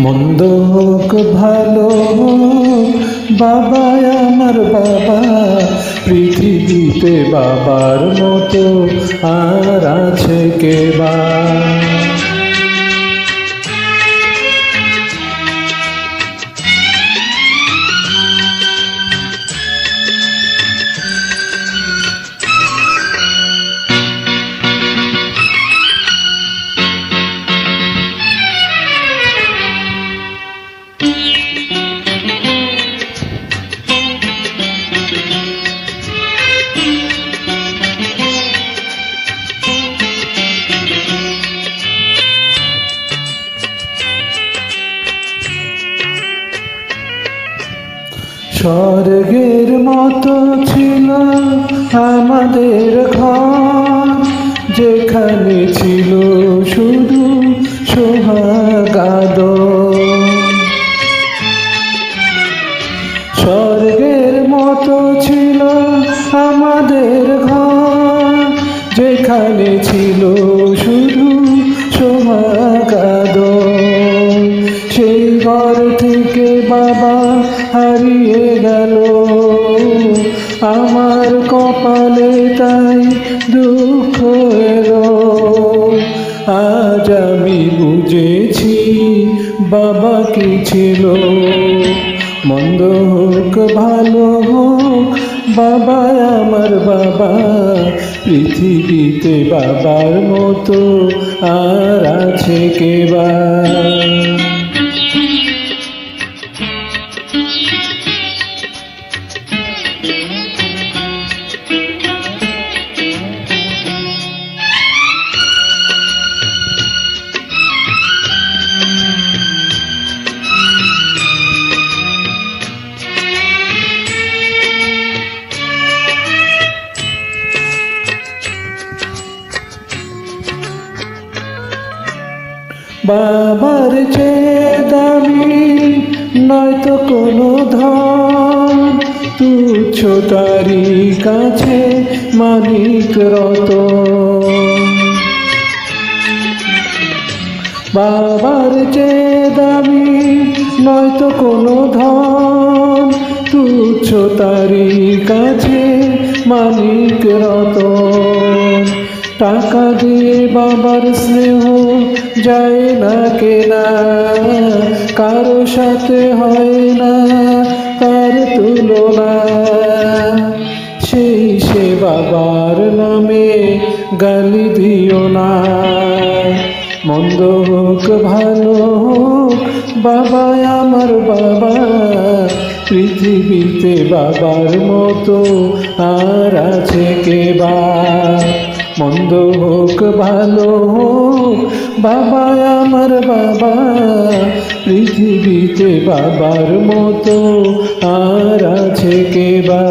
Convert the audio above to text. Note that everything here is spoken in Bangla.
মন্দ হোক ভালো হোক, বাবা আমার বাবা, পৃথিবীতে বাবার মতো আর আছে কে বা? স্বর্গের মতো ছিল আমাদের ঘর, যেখানে ছিল শুধু সোহাগ আদর। স্বর্গের মতো ছিল আমাদের ঘর, যেখানে ছিল শুধু সোহাগ আদর। সেই ঘর থেকে বাবা হারিয়ে গেল, আমার কপালে তাই দুঃখ এলো। আজ আমি বুঝেছি বাবা কি ছিল। মন্দ হোক ভালো হোক, বাবা আমার বাবা, পৃথিবীতে বাবার মতো আর আছে কে বা? বাবার চেয়ে দামি নয়তো কোনো ধন, তুচ্ছ তারি কাছে মানিক রতন। বাবার চেয়ে দামি নয়তো কোনো ধন, তুচ্ছ তারি কাছে মানিক রতন। টাকা দিয়ে বাবার স্নেহ যায় না কেনা, কারো সাথে হয় না তার তুলনা। সেই সে বাবার নামে গালি দিও না। মন্দ হোক ভালো হোক, বাবা আমার বাবা, পৃথিবীতে বাবার মতো আর আছে কে বা? মন্দ হোক ভালো হোক, বাবা আমার বাবা, পৃথিবীতে বাবার মতো আর আছে কে বা?